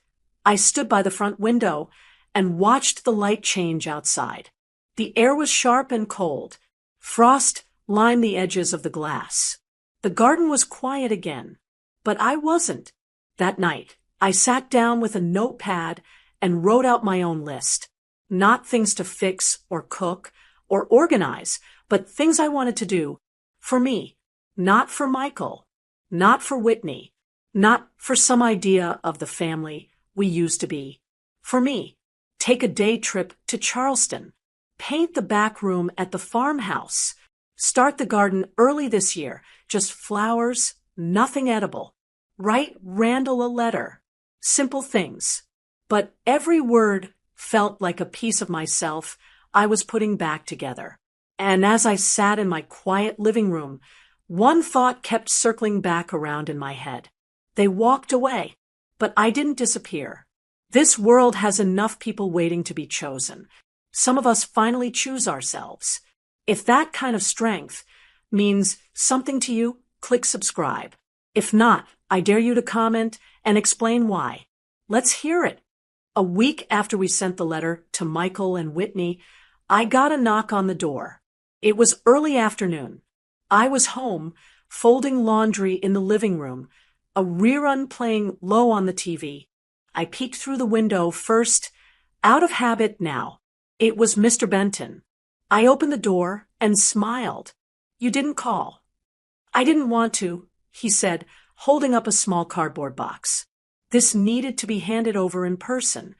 I stood by the front window and watched the light change outside. The air was sharp and cold. Frost lined the edges of the glass. The garden was quiet again, but I wasn't. That night, I sat down with a notepad and wrote out my own list. Not things to fix or cook or organize, but things I wanted to do for me, not for Michael, not for Whitney, not for some idea of the family we used to be. For me, take a day trip to Charleston, paint the back room at the farmhouse, start the garden early this year, just flowers, nothing edible, write Randall a letter, simple things. But every word felt like a piece of myself I was putting back together. And as I sat in my quiet living room, one thought kept circling back around in my head. They walked away, but I didn't disappear. This world has enough people waiting to be chosen. Some of us finally choose ourselves. If that kind of strength means something to you, click subscribe. If not, I dare you to comment and explain why. Let's hear it. A week after we sent the letter to Michael and Whitney, I got a knock on the door. It was early afternoon. I was home, folding laundry in the living room, a rerun playing low on the TV. I peeked through the window first, out of habit now. It was Mr. Benton. I opened the door and smiled. "You didn't call." "I didn't want to," he said, holding up a small cardboard box. This needed to be handed over in person.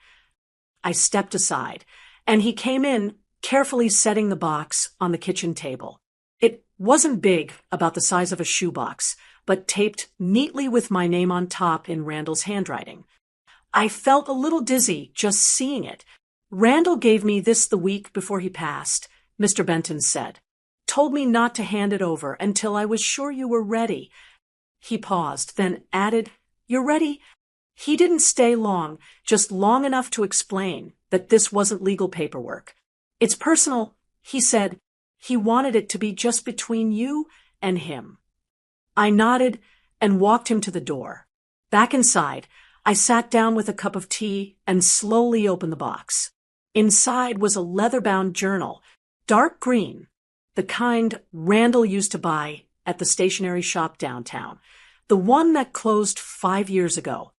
I stepped aside, and he came in, carefully setting the box on the kitchen table. It wasn't big, about the size of a shoebox, but taped neatly with my name on top in Randall's handwriting. I felt a little dizzy just seeing it. "Randall gave me this the week before he passed," Mr. Benton said. "Told me not to hand it over until I was sure you were ready." He paused, then added, "You're ready?" He didn't stay long, just long enough to explain that this wasn't legal paperwork. "It's personal," he said. He wanted it to be just between you and him. I nodded and walked him to the door. Back inside, I sat down with a cup of tea and slowly opened the box. Inside was a leather-bound journal, dark green, the kind Randall used to buy at the stationery shop downtown, the one that closed 5 years ago.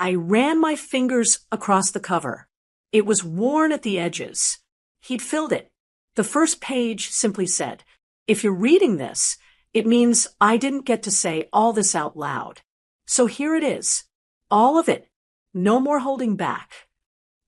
I ran my fingers across the cover. It was worn at the edges. He'd filled it. The first page simply said, "If you're reading this, it means I didn't get to say all this out loud. So here it is. All of it. No more holding back."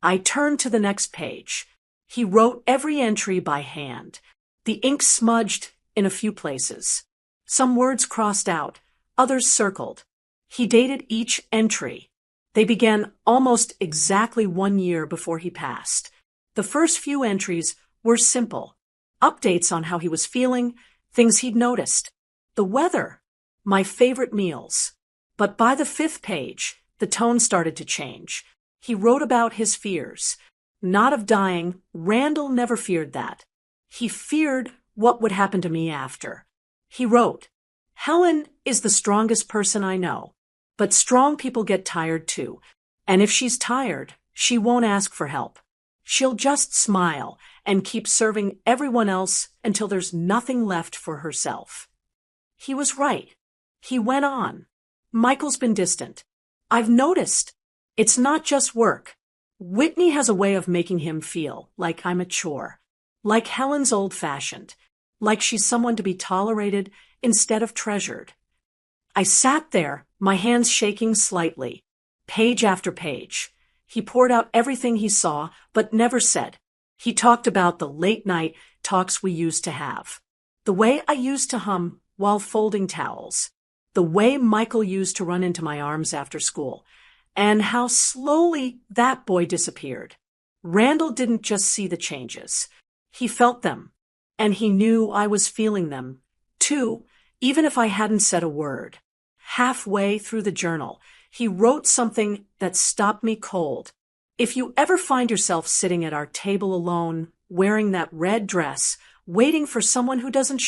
I turned to the next page. He wrote every entry by hand. The ink smudged in a few places. Some words crossed out, others circled. He dated each entry. They began almost exactly 1 year before he passed. The first few entries were simple. Updates on how he was feeling, things he'd noticed. The weather, my favorite meals. But by the 5th page, the tone started to change. He wrote about his fears. Not of dying, Randall never feared that. He feared what would happen to me after. He wrote, "Helen is the strongest person I know, but strong people get tired too. And if she's tired, she won't ask for help. She'll just smile and keep serving everyone else until there's nothing left for herself." He was right. He went on. "Michael's been distant. I've noticed. It's not just work. Whitney has a way of making him feel like I'm a chore, like Helen's old-fashioned, like she's someone to be tolerated instead of treasured." I sat there, my hands shaking slightly, page after page. He poured out everything he saw, but never said. He talked about the late-night talks we used to have, the way I used to hum while folding towels, the way Michael used to run into my arms after school, and how slowly that boy disappeared. Randall didn't just see the changes. He felt them, and he knew I was feeling them, too, even if I hadn't said a word. Halfway through the journal, he wrote something that stopped me cold. "If you ever find yourself sitting at our table alone, wearing that red dress, waiting for someone who doesn't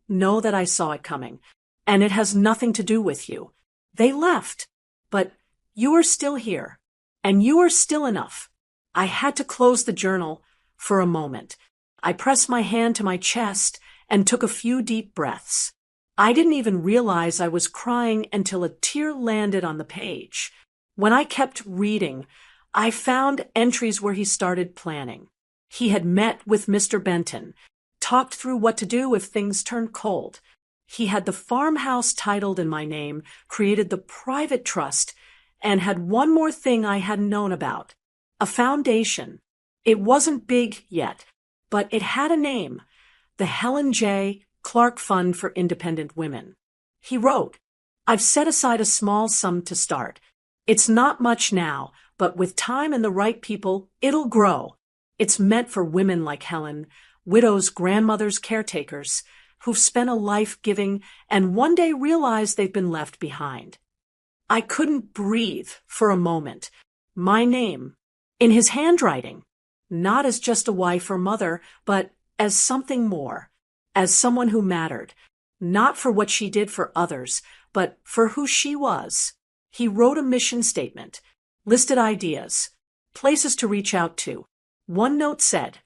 know that I saw it coming. And it has nothing to do with you. They left. But you are still here. And you are still enough. I had to close the journal for a moment. I pressed my hand to my chest and took a few deep breaths. I didn't even realize I was crying until a tear landed on the page. When I kept reading, I found entries where he started planning. He had met with Mr. Benton, talked through what to do if things turned cold. He had the farmhouse titled in my name, created the private trust, and had one more thing I hadn't known about. A foundation. It wasn't big yet, but it had a name. The Helen J. Clark Fund for Independent Women. He wrote, I've set aside a small sum to start. It's not much now, but with time and the right people, it'll grow. It's meant for women like Helen, widows, grandmothers, caretakers, who've spent a life giving and one day realize they've been left behind. I couldn't breathe for a moment. My name, in his handwriting, not as just a wife or mother, but as something more, as someone who mattered, not for what she did for others, but for who she was. He wrote a mission statement, listed ideas, places to reach out to. One note said,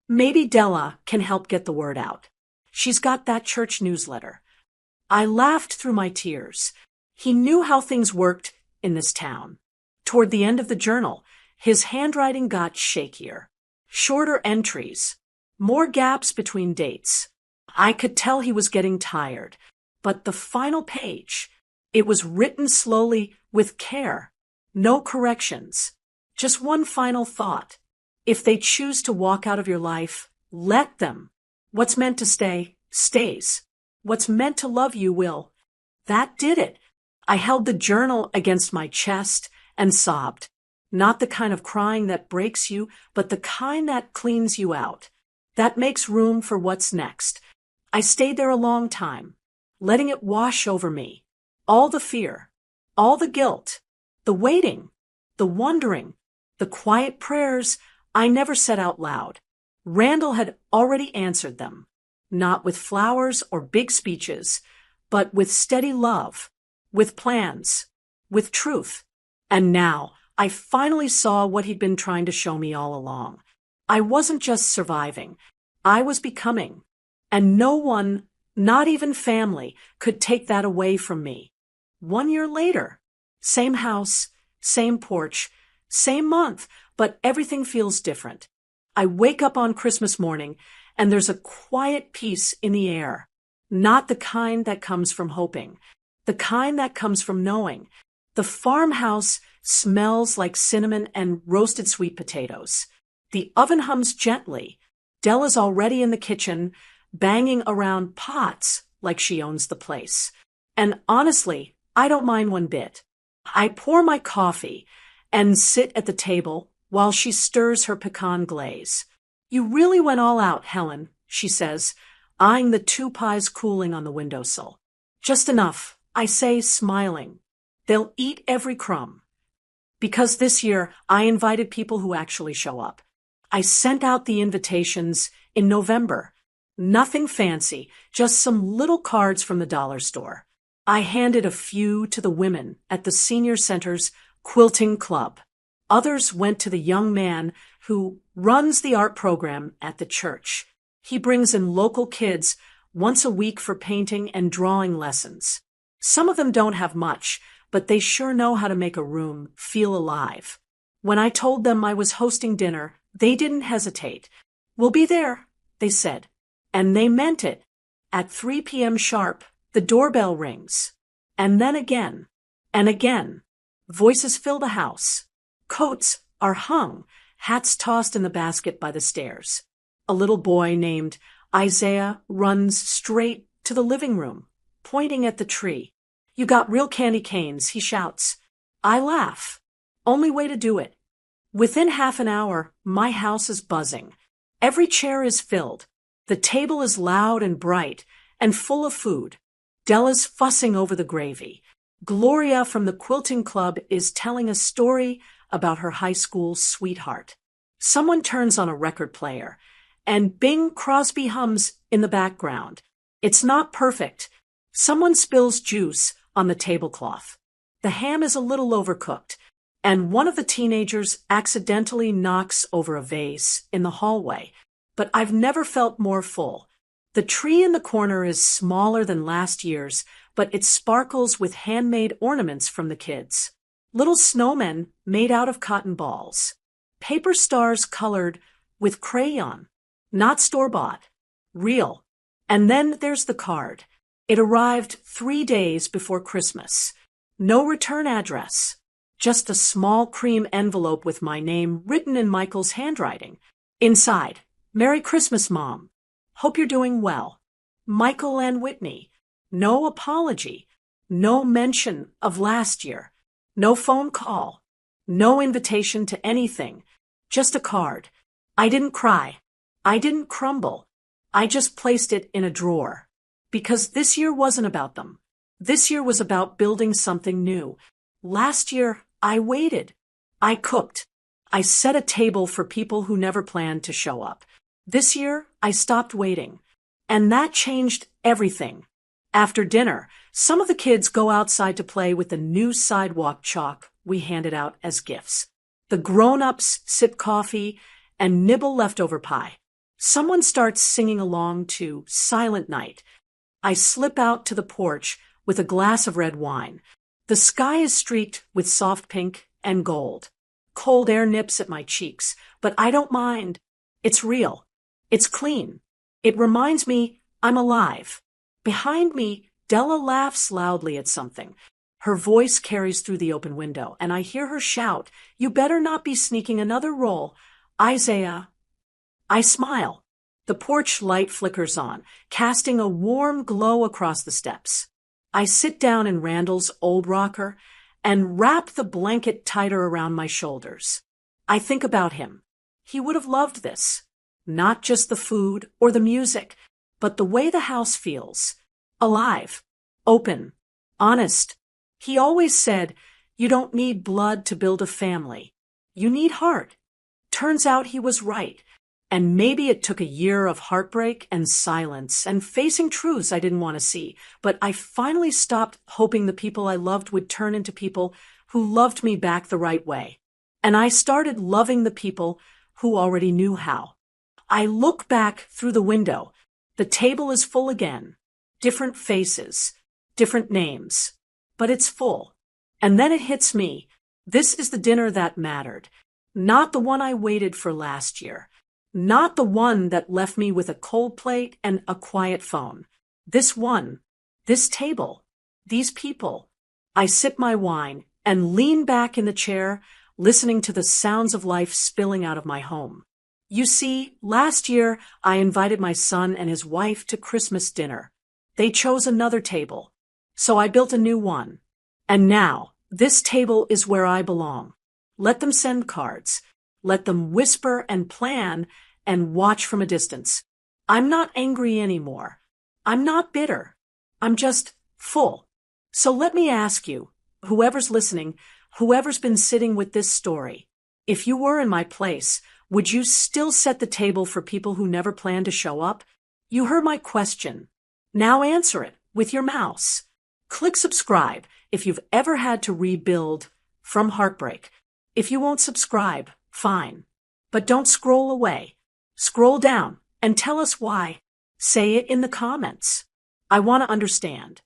maybe Della can help get the word out. She's got that church newsletter. I laughed through my tears. He knew how things worked in this town. Toward the end of the journal, his handwriting got shakier. Shorter entries. More gaps between dates. I could tell he was getting tired. But the final page, it was written slowly with care. No corrections. Just one final thought. If they choose to walk out of your life, let them. What's meant to stay, stays. What's meant to love you will. That did it. I held the journal against my chest and sobbed. Not the kind of crying that breaks you, but the kind that cleans you out. That makes room for what's next. I stayed there a long time, letting it wash over me. All the fear, all the guilt, the waiting, the wondering, the quiet prayers I never said out loud. Randall had already answered them, not with flowers or big speeches, but with steady love, with plans, with truth. And now I finally saw what he'd been trying to show me all along. I wasn't just surviving, I was becoming. And no one, not even family, could take that away from me. 1 year later, same house, same porch, same month, but everything feels different. I wake up on Christmas morning and there's a quiet peace in the air. Not the kind that comes from hoping, the kind that comes from knowing. The farmhouse smells like cinnamon and roasted sweet potatoes. The oven hums gently. Della's already in the kitchen, banging around pots like she owns the place. And honestly, I don't mind one bit. I pour my coffee and sit at the table while she stirs her pecan glaze. You really went all out, Helen, she says, eyeing the 2 pies cooling on the windowsill. Just enough, I say, smiling. They'll eat every crumb. Because this year, I invited people who actually show up. I sent out the invitations in November. Nothing fancy, just some little cards from the dollar store. I handed a few to the women at the senior center's quilting club. Others went to the young man who runs the art program at the church. He brings in local kids once a week for painting and drawing lessons. Some of them don't have much, but they sure know how to make a room feel alive. When I told them I was hosting dinner, they didn't hesitate. We'll be there, they said. And they meant it. At 3 p.m. sharp, the doorbell rings. And then again. And again. Voices fill the house. Coats are hung, hats tossed in the basket by the stairs. A little boy named Isaiah runs straight to the living room, pointing at the tree. You got real candy canes, he shouts. I laugh. Only way to do it. Within half an hour, my house is buzzing. Every chair is filled. The table is loud and bright and full of food. Della's fussing over the gravy. Gloria from the quilting club is telling a story about her high school sweetheart. Someone turns on a record player, and Bing Crosby hums in the background. It's not perfect. Someone spills juice on the tablecloth. The ham is a little overcooked, and one of the teenagers accidentally knocks over a vase in the hallway. But I've never felt more full. The tree in the corner is smaller than last year's, but it sparkles with handmade ornaments from the kids. Little snowmen made out of cotton balls. Paper stars colored with crayon. Not store-bought. Real. And then there's the card. It arrived 3 days before Christmas. No return address. Just a small cream envelope with my name written in Michael's handwriting. Inside, Merry Christmas, Mom. Hope you're doing well. Michael and Whitney. No apology. No mention of last year. No phone call. No invitation to anything. Just a card. I didn't cry. I didn't crumble. I just placed it in a drawer. Because this year wasn't about them. This year was about building something new. Last year, I waited. I cooked. I set a table for people who never planned to show up. This year, I stopped waiting. And that changed everything. After dinner, some of the kids go outside to play with the new sidewalk chalk we handed out as gifts. The grown-ups sip coffee and nibble leftover pie. Someone starts singing along to Silent Night. I slip out to the porch with a glass of red wine. The sky is streaked with soft pink and gold. Cold air nips at my cheeks, but I don't mind. It's real. It's clean. It reminds me I'm alive. Behind me, Della laughs loudly at something. Her voice carries through the open window, and I hear her shout, "You better not be sneaking another roll, Isaiah." I smile. The porch light flickers on, casting a warm glow across the steps. I sit down in Randall's old rocker and wrap the blanket tighter around my shoulders. I think about him. He would have loved this. Not just the food or the music, but the way the house feels. Alive. Open. Honest. He always said, you don't need blood to build a family. You need heart. Turns out he was right. And maybe it took a year of heartbreak and silence and facing truths I didn't want to see, but I finally stopped hoping the people I loved would turn into people who loved me back the right way. And I started loving the people who already knew how. I look back through the window. The table is full again. Different faces, different names, but it's full. And then it hits me. This is the dinner that mattered, not the one I waited for last year. Not the one that left me with a cold plate and a quiet phone. This one, this table, these people. I sip my wine and lean back in the chair, listening to the sounds of life spilling out of my home. You see, last year I invited my son and his wife to Christmas dinner. They chose another table, so I built a new one. And now, this table is where I belong. Let them send cards. Let them whisper and plan and watch from a distance. I'm not angry anymore. I'm not bitter. I'm just full. So let me ask you, whoever's listening, whoever's been sitting with this story, if you were in my place, would you still set the table for people who never planned to show up? You heard my question. Now answer it with your mouse. Click subscribe if you've ever had to rebuild from heartbreak. If you won't subscribe, fine. But don't scroll away. Scroll down and tell us why. Say it in the comments. I want to understand.